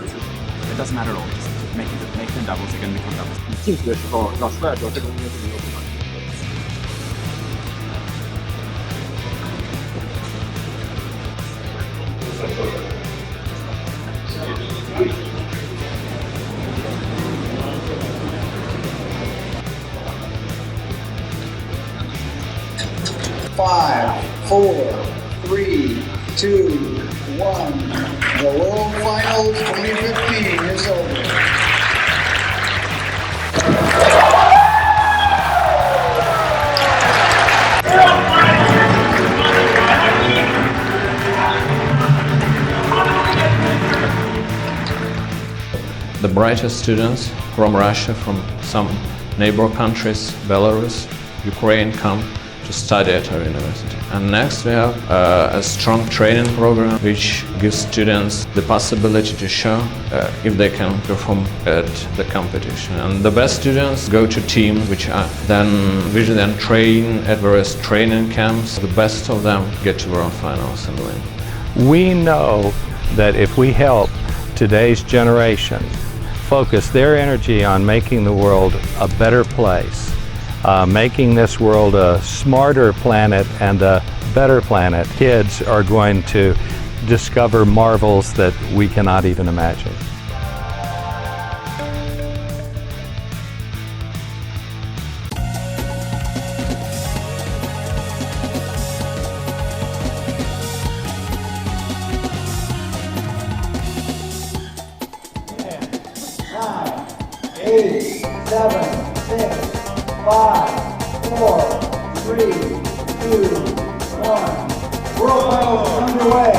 It doesn't matter at all. Just make them doubles. They're going to become doubles. 进去的时候老出来的时候，这个东西是没有办法。5, 4, 3, 2, 1. The World Finals 2015 is over. The brightest students from Russia, from some neighbor countries, Belarus, Ukraine, come to study at our university. And next we have a strong training program which gives students the possibility to show if they can perform at the competition. And the best students go to teams which then train at various training camps. The best of them get to World Finals and win. We know that if we help today's generation focus their energy on making the world a better place, making this world a smarter planet and a better planet, kids are going to discover marvels that we cannot even imagine. Eight, 7, 6, 5, 4, 3, 2, 1. World Finals underway.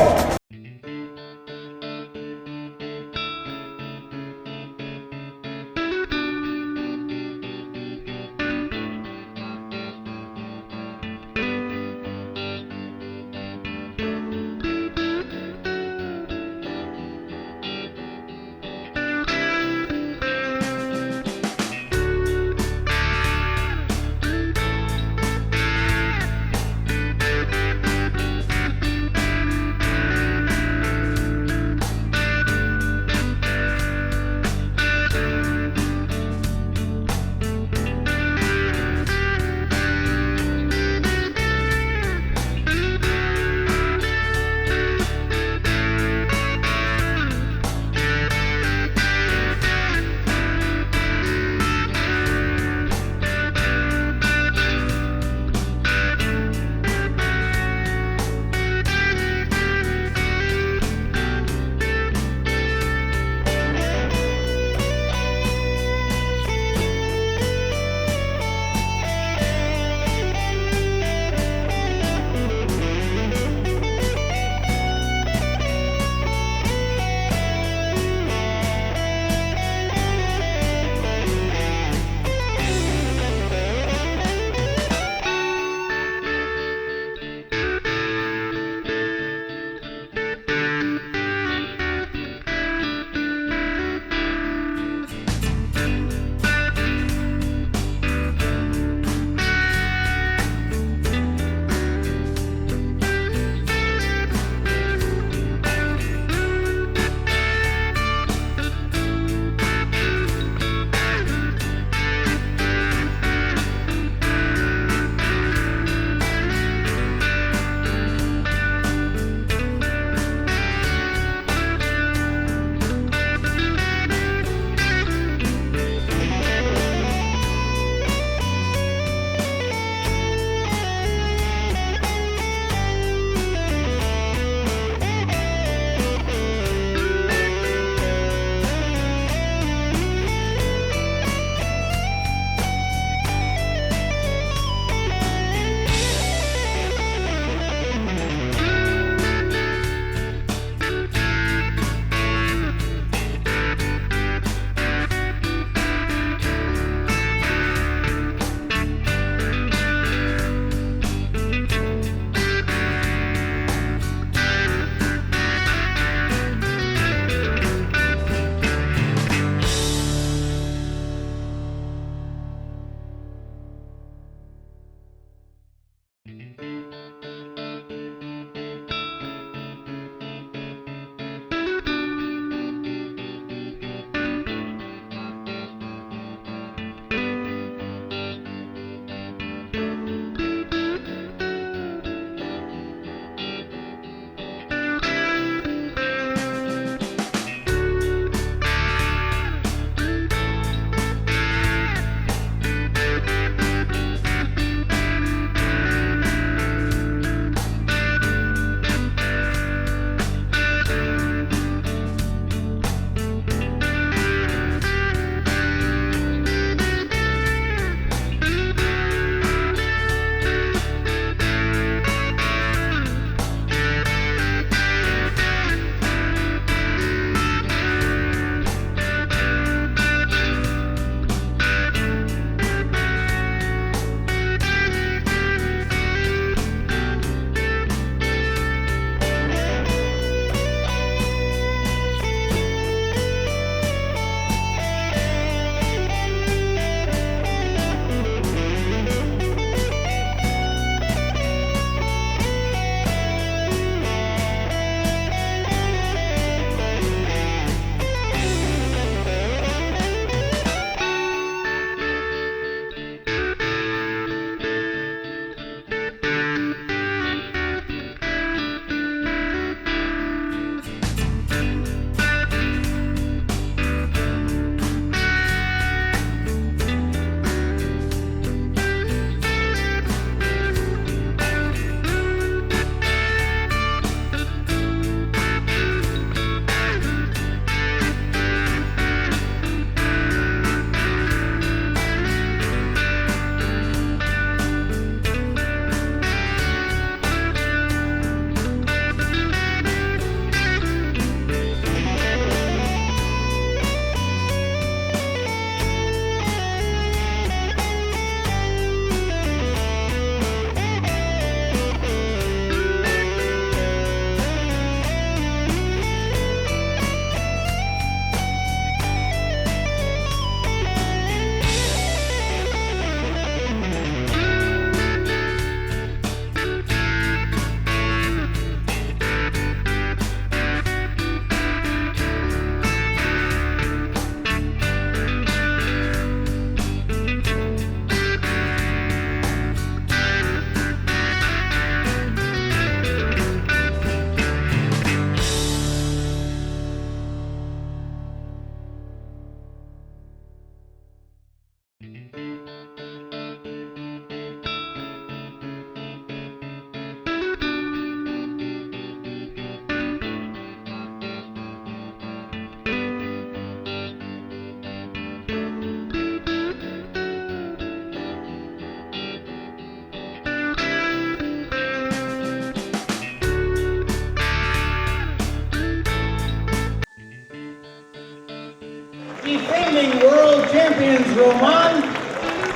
champions Roman,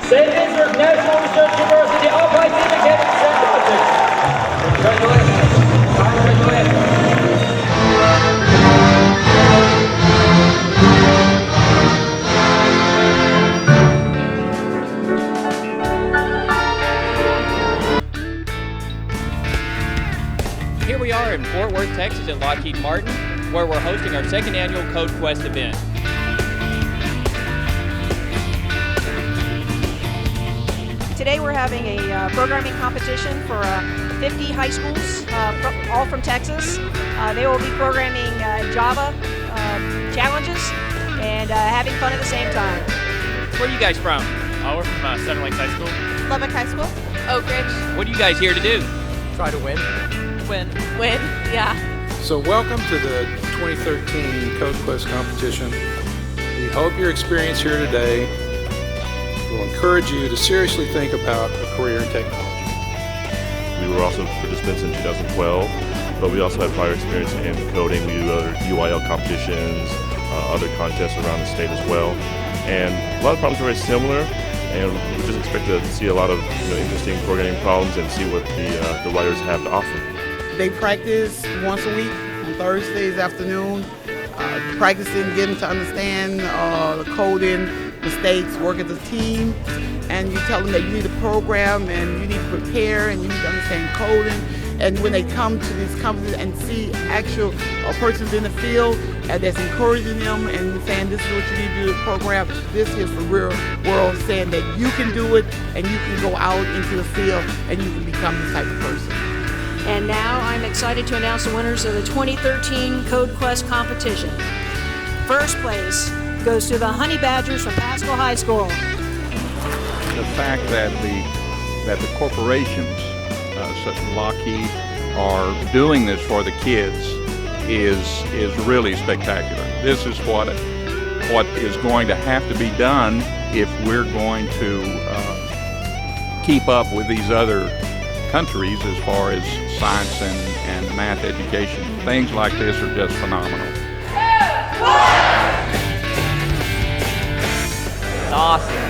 St. Vincent National Research University, Upright Syndicate, St. Patrick. Congratulations. Here we are in Fort Worth, Texas at Lockheed Martin, where we're hosting our second annual Code Quest event. Today we're having a programming competition for 50 high schools, all from Texas. They will be programming Java challenges and having fun at the same time. Where are you guys from? We're from Seven Lakes High School. Lubbock High School. Oak Ridge. What are you guys here to do? Try to win. Win, yeah. So welcome to the 2013 Code Quest competition. We hope your experience here today will encourage you to seriously think about a career in technology. We were also participants in 2012, but we also had prior experience in coding. We do other UIL competitions, other contests around the state as well. And a lot of problems are very similar, and we just expect to see a lot of interesting programming problems and see what the writers have to offer. They practice once a week on Thursdays afternoon, practicing getting to understand the coding, mistakes, work as a team, and you tell them that you need to program and you need to prepare and you need to understand coding. And when they come to these companies and see actual persons in the field that's encouraging them and saying this is what you need to do to program, this is the real world saying that you can do it and you can go out into the field and you can become this type of person. And now I'm excited to announce the winners of the 2013 Code Quest competition. First place goes to the Honey Badgers from Pascal High School. The fact that the corporations such as Lockheed are doing this for the kids is really spectacular. This is what is going to have to be done if we're going to keep up with these other countries as far as science and math education. Things like this are just phenomenal. Awesome.